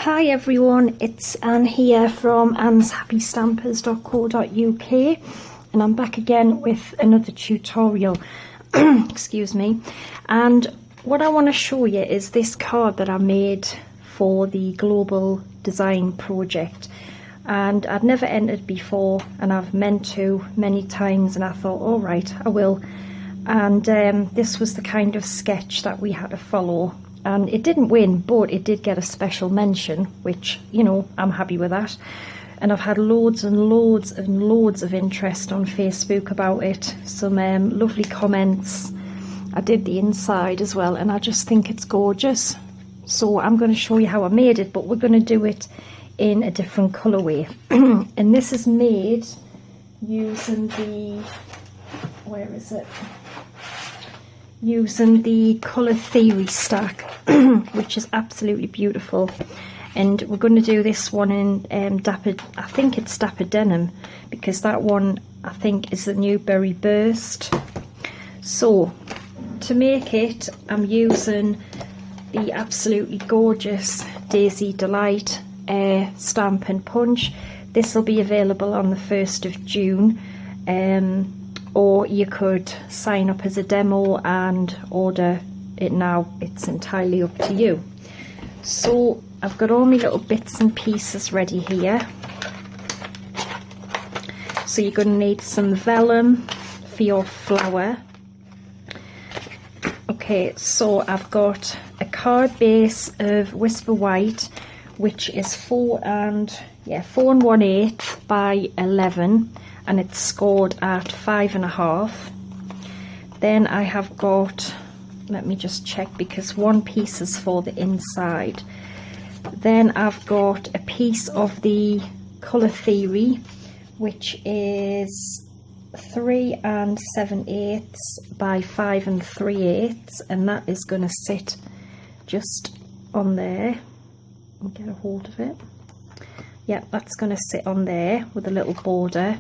Hi everyone, it's Anne here from annshappystampers.co.uk and I'm back again with another tutorial. Excuse me. And what I want to show you is this card that I made for the global design project, and I'd never entered before and I've meant to many times, and I thought, all right, I will. And this was the kind of sketch that we had to follow. And it didn't win, but it did get a special mention, which, you know, I'm happy with that. And I've had loads and loads and loads of interest on Facebook about it. Some lovely comments. I did the inside as well, and I just think it's gorgeous. So I'm going to show you how I made it, but we're going to do it in a different colourway. And this is made using the, where is it? Using the Colour Theory stack, which is absolutely beautiful. And we're going to do this one in Dapper, I think it's Dapper Denim, because that one I think is the new Berry Burst. So to make it, I'm using the absolutely gorgeous Daisy Delight Stampin Punch. This will be available on the 1st of June. Or you could sign up as a demo and order it now. It's entirely up to you. So I've got all my little bits and pieces ready here. So you're going to need some vellum for your flower. Okay, so I've got a card base of Whisper White, which is 4 1/8 by 11. And it's scored at 5.5. Then I have got, let me just check, because one piece is for the inside. Then I've got a piece of the Colour Theory, which is 3 7/8 by 5 3/8, and that is going to sit just on there. Let me get a hold of it. Yeah, that's going to sit on there with a little border.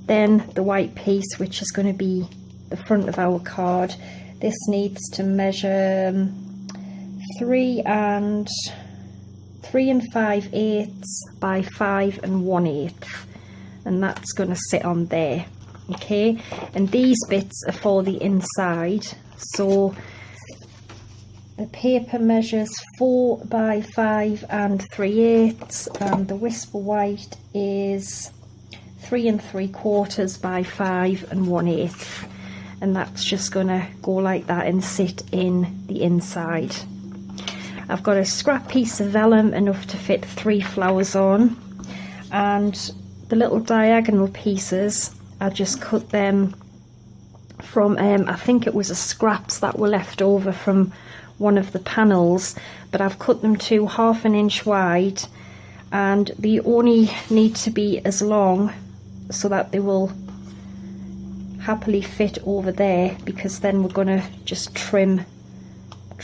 Then the white piece, which is going to be the front of our card. This needs to measure 3 5/8 by 5 1/8, and that's going to sit on there. Okay, and these bits are for the inside. So the paper measures 4 by 5 3/8, and the Whisper White is 3 3/4 by 5 1/8, and that's just gonna go like that and sit in the inside. I've got a scrap piece of vellum enough to fit 3 flowers on, and the little diagonal pieces, I just cut them from I think it was a scraps that were left over from one of the panels, but I've cut them to 1/2 inch wide, and they only need to be as long so that they will happily fit over there, because then we're going to just trim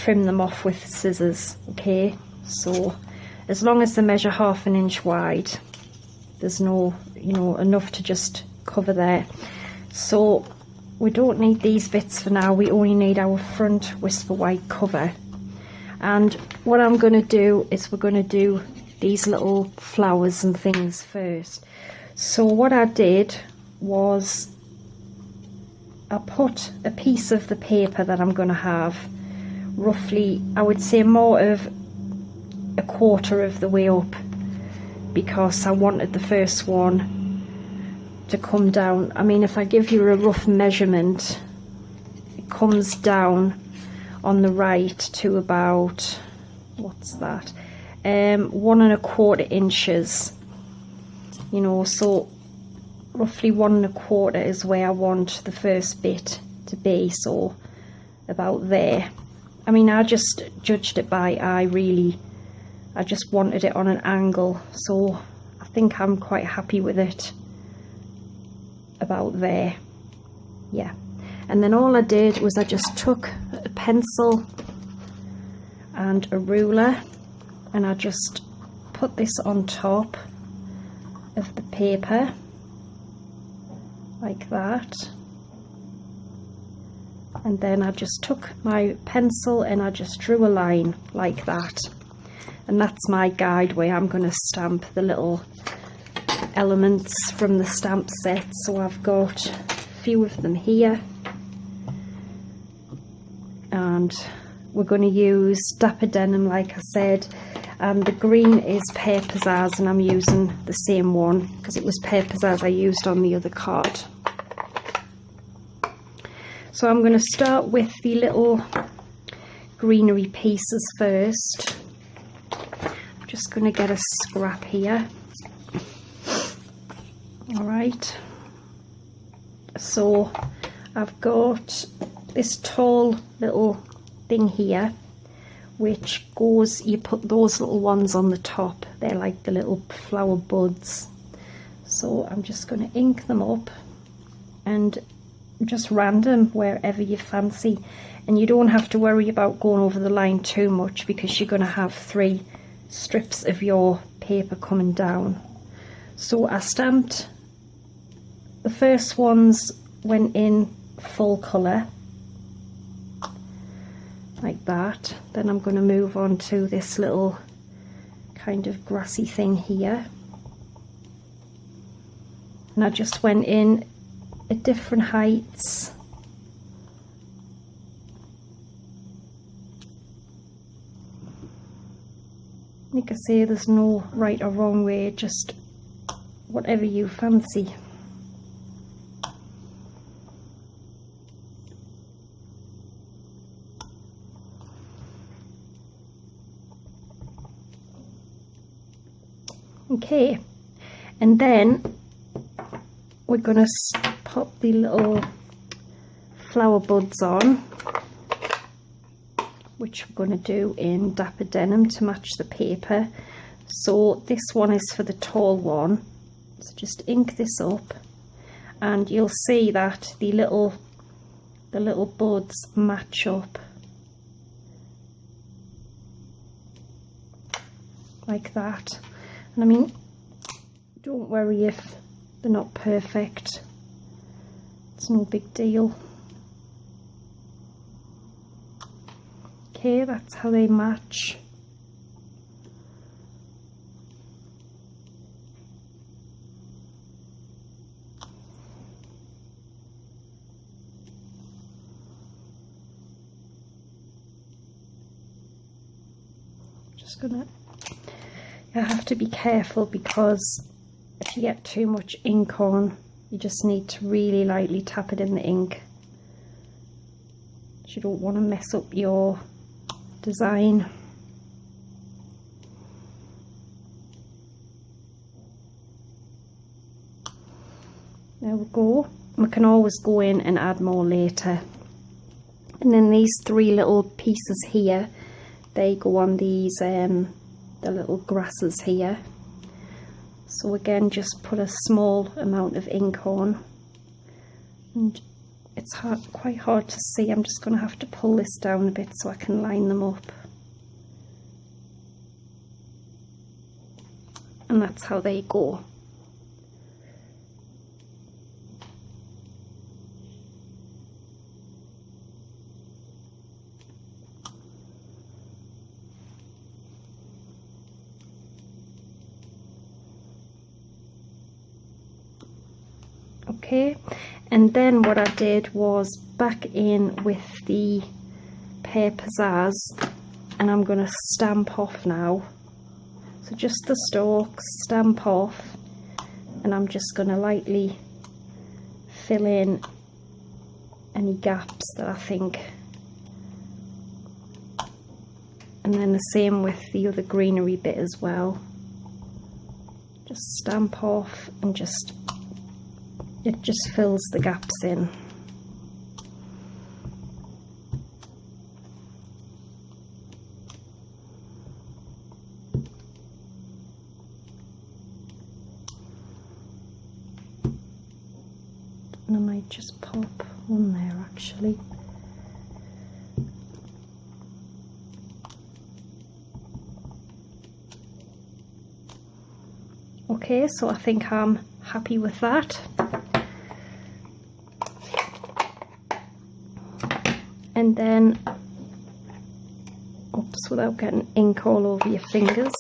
them off with scissors. Okay, so as long as they measure 1/2 inch wide, there's no, you know, enough to just cover there. So we don't need these bits for now. We only need our front Whisper White cover. And what I'm going to do is we're going to do these little flowers and things first. So what I did was I put a piece of the paper that I'm going to have, roughly, I would say more of 1/4 of the way up, because I wanted the first one to come down. I mean, if I give you a rough measurement, it comes down on the right to about, what's that, 1 1/4 inches, you know, so roughly 1 1/4 is where I want the first bit to be, so about there. I mean, I just judged it by eye, really. I just wanted it on an angle, so I think I'm quite happy with it about there. Yeah, and then all I did was I just took a pencil and a ruler, and I just put this on top of the paper like that, and then I just took my pencil and I just drew a line like that. and that's my guide where I'm going to stamp the little elements from the stamp set. So I've got a few of them here, and we're going to use Dapper Denim like I said, and the green is Pear Pizzazz, and I'm using the same one because it was Pear Pizzazz I used on the other card. So I'm going to start with the little greenery pieces first. I'm just going to get a scrap here. Alright, so I've got this tall little thing here which goes, you put those little ones on the top, they're like the little flower buds. So I'm just going to ink them up, and just random wherever you fancy, and you don't have to worry about going over the line too much because you're going to have 3 strips of your paper coming down. So I stamped the first ones, went in full colour like that. Then I'm going to move on to this little kind of grassy thing here, and I just went in at different heights. Like I say, there's no right or wrong way, just whatever you fancy. Okay, and then we're going to pop the little flower buds on, which we're going to do in Dapper Denim to match the paper. So this one is for the tall one, so just ink this up, and you'll see that the little buds match up like that. And I mean, don't worry if they're not perfect, it's no big deal. Okay, that's how they match. Just gonna, you have to be careful because if you get too much ink on, you just need to really lightly tap it in the ink. You don't want to mess up your design. There we go. We can always go in and add more later. And then these 3 little pieces here, they go on these the little grasses here. So again, just put a small amount of ink on, and it's quite hard to see. I'm just going to have to pull this down a bit so I can line them up. And that's how they go. Okay, and then what I did was back in with the Pear Pizzazz, and I'm going to stamp off now. So just the stalks, stamp off, and I'm just going to lightly fill in any gaps that I think. And then the same with the other greenery bit as well. Just stamp off and just, it just fills the gaps in. And I might just pop one there actually. Okay, so I think I'm happy with that. And then, oops, just without getting ink all over your fingers.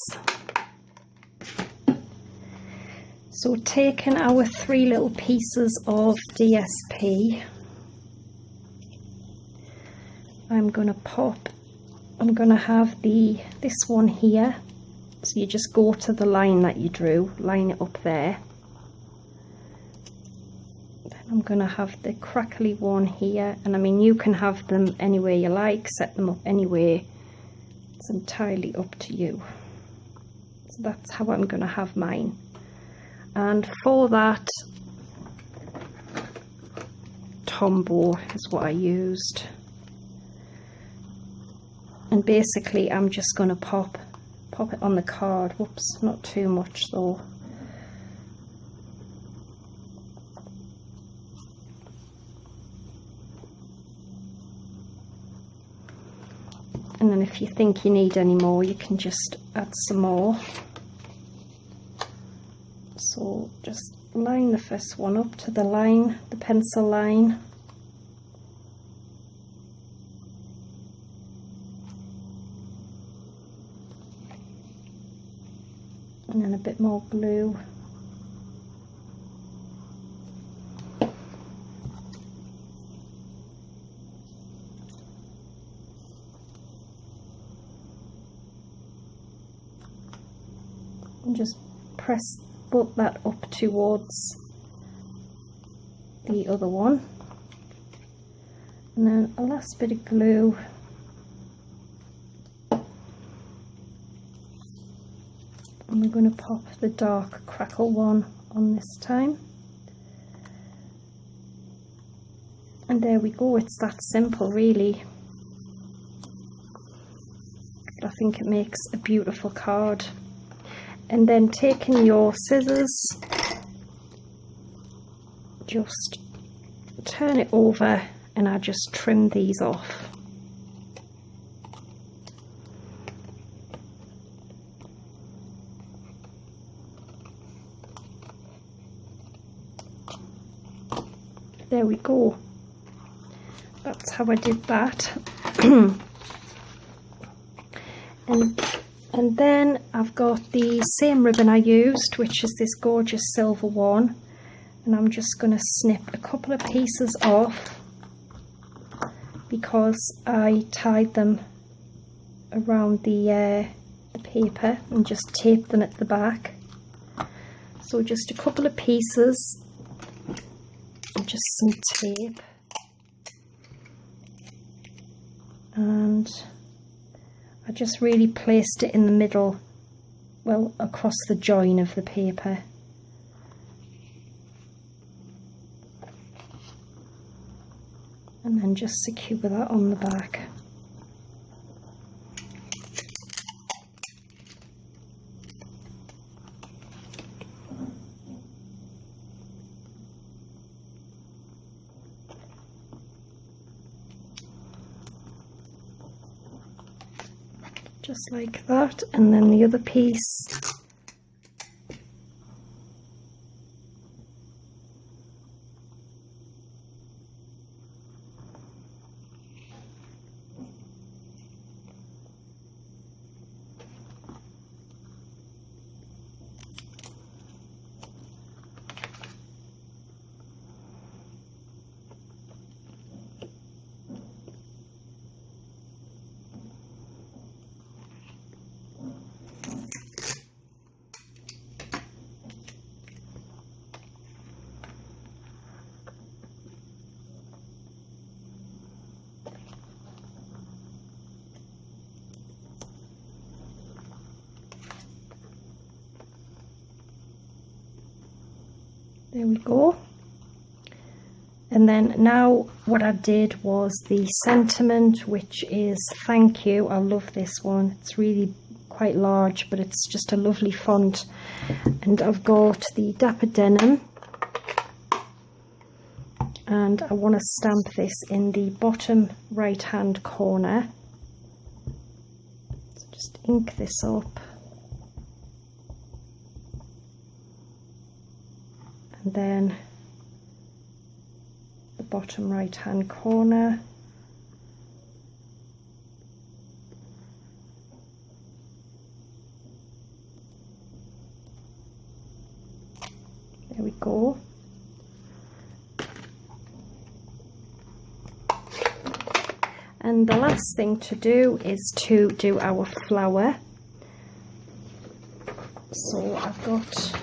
So taking our 3 little pieces of DSP, I'm going to have this one here. So you just go to the line that you drew, line it up there. Then I'm going to have the crackly one here, and I mean you can have them anywhere you like, set them up anywhere, it's entirely up to you. So that's how I'm going to have mine. And for that, Tombow is what I used. And basically I'm just going to pop it on the card. Whoops, not too much though. And then if you think you need any more, you can just add some more. So just line the first one up to the line, the pencil line. And then a bit more glue. And just put that up towards the other one. And then a last bit of glue. And we're going to pop the dark crackle one on this time. And there we go, it's that simple really. But I think it makes a beautiful card. And then taking your scissors, just turn it over and I just trim these off. There we go. That's how I did that. And then I've got the same ribbon I used, which is this gorgeous silver one, and I'm just going to snip a couple of pieces off because I tied them around the paper and just taped them at the back. So just a couple of pieces and just some tape, and I just really placed it in the middle, well, across the join of the paper. And then just secure that on the back. Just like that, and then the other piece. There we go. And then now what I did was the sentiment, which is thank you. I love this one. It's really quite large, but it's just a lovely font. And I've got the Dapper Denim, and I want to stamp this in the bottom right hand corner. So just ink this up. And then the bottom right hand corner, There we go. And the last thing to do is to do our flower. So I've got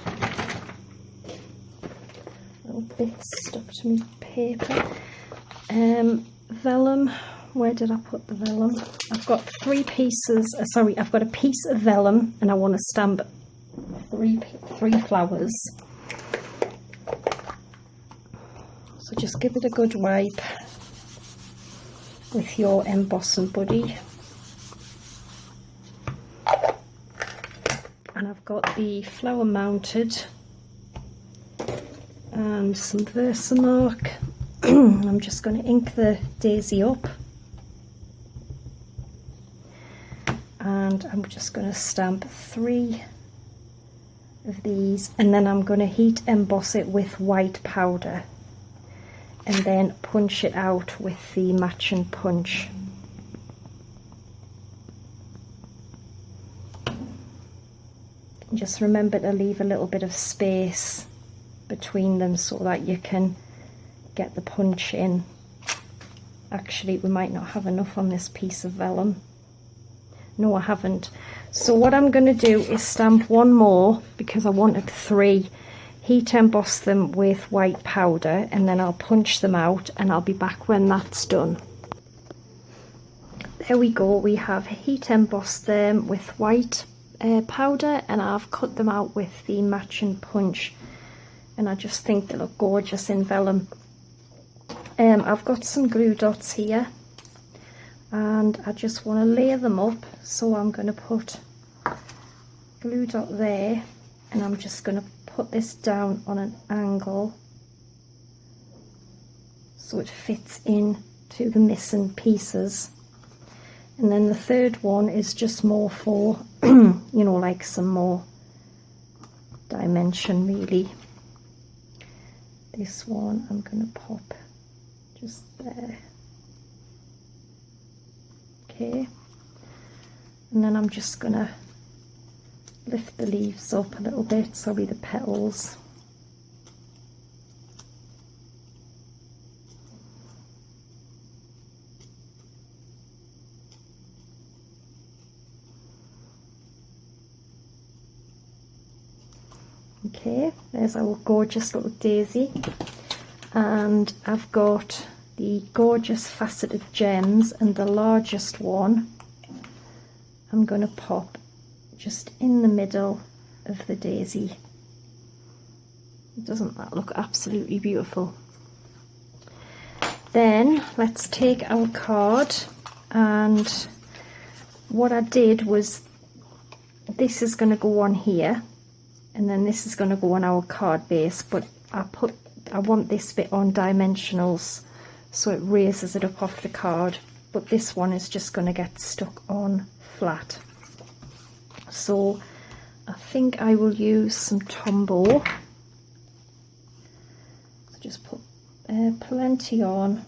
little bits stuck to my paper. Vellum, where did I put the vellum? I've got three pieces, I've got a piece of vellum and I want to stamp three flowers. So just give it a good wipe with your embossing buddy. And I've got the flower mounted and some Versamark. I'm just going to ink the daisy up, and I'm just going to stamp 3 of these, and then I'm going to heat emboss it with white powder and then punch it out with the matching punch. Just remember to leave a little bit of space between them so that you can get the punch in. Actually, we might not have enough on this piece of vellum. No, I haven't. So what I'm going to do is stamp one more, because I wanted 3, heat emboss them with white powder, and then I'll punch them out and I'll be back when that's done. There we go, we have heat embossed them with white powder, and I've cut them out with the matching punch, and I just think they look gorgeous in vellum. I've got some glue dots here and I just want to layer them up, so I'm going to put glue dot there, and I'm just going to put this down on an angle so it fits in to the missing pieces. And then the third one is just more for you know, like some more dimension really. This one I'm going to pop just there. Okay, and then I'm just going to lift the leaves up a little bit, sorry, the petals. Okay, there's our gorgeous little daisy, and I've got the gorgeous faceted gems, and the largest one I'm going to pop just in the middle of the daisy. Doesn't that look absolutely beautiful? Then let's take our card, and what I did was, this is going to go on here and then this is going to go on our card base, but I want this bit on dimensionals so it raises it up off the card, but this one is just going to get stuck on flat. So I think I will use some Tombow. Just put plenty on.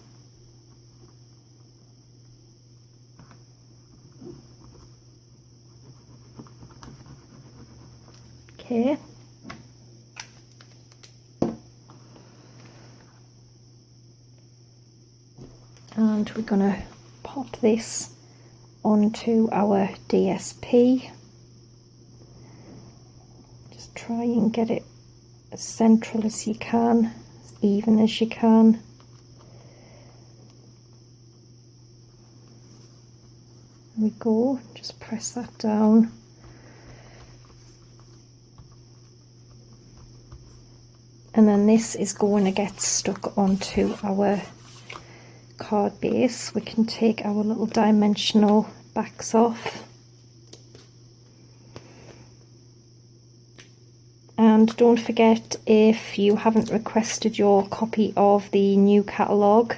Okay. And we're going to pop this onto our DSP. Just try and get it as central as you can, as even as you can. There we go, just press that down. And then this is going to get stuck onto our card base. We can take our little dimensional backs off. And don't forget, if you haven't requested your copy of the new catalogue,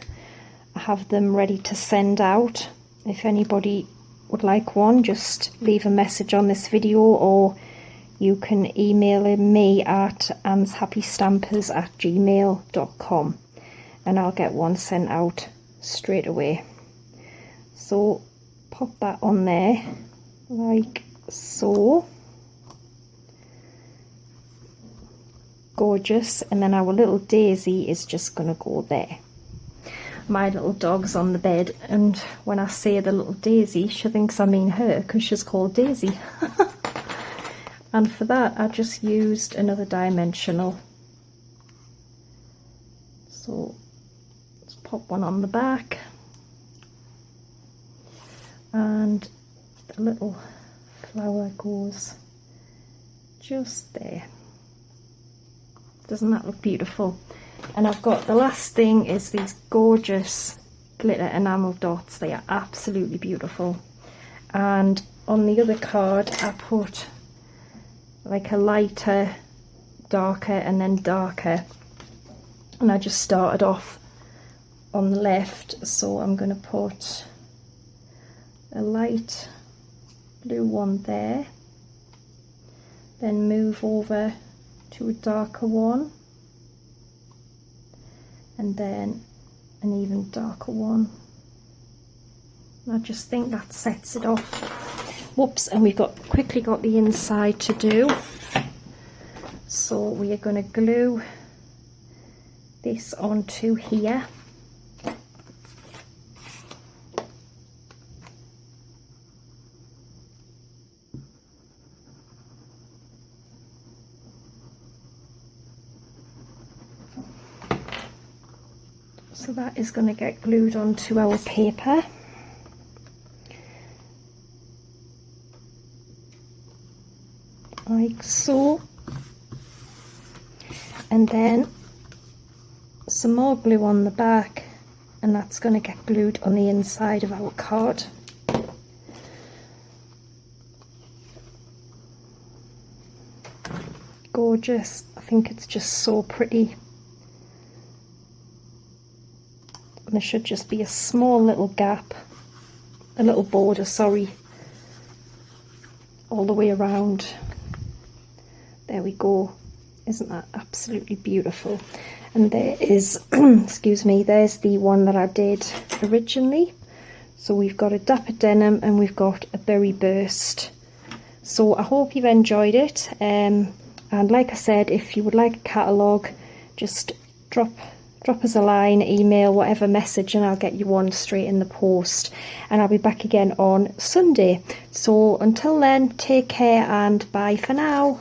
I have them ready to send out. If anybody would like one, just leave a message on this video, or you can email me at anshappystampers@gmail.com and I'll get one sent out straight away. So pop that on there like so. Gorgeous. gorgeous. And then our little daisy is just going to go there. My little dog's on the bed, and when I say the little daisy, she thinks I mean her because she's called Daisy. And for that I just used another dimensional. So let's pop one on the back, and the little flower goes just there. Doesn't that look beautiful? And I've got the last thing is these gorgeous glitter enamel dots. They are absolutely beautiful. And on the other card I put like a lighter, darker, and then darker, and I just started off on the left, so I'm going to put a light blue one there, then move over to a darker one, and then an even darker one. And I just think that sets it off. Whoops, and we've quickly got the inside to do. So we are going to glue this onto here. So that is going to get glued onto our paper. Like so. And then some more glue on the back, and that's going to get glued on the inside of our card. Gorgeous. I think it's just so pretty. And there should just be a small little gap, a little border, sorry, all the way around. There we go. Isn't that absolutely beautiful? And there is, excuse me, there's the one that I did originally. So we've got a Dapper Denim and we've got a Berry Burst. So I hope you've enjoyed it. And like I said, if you would like a catalogue, just drop us a line, email, whatever message, and I'll get you one straight in the post. And I'll be back again on Sunday. So until then, take care and bye for now.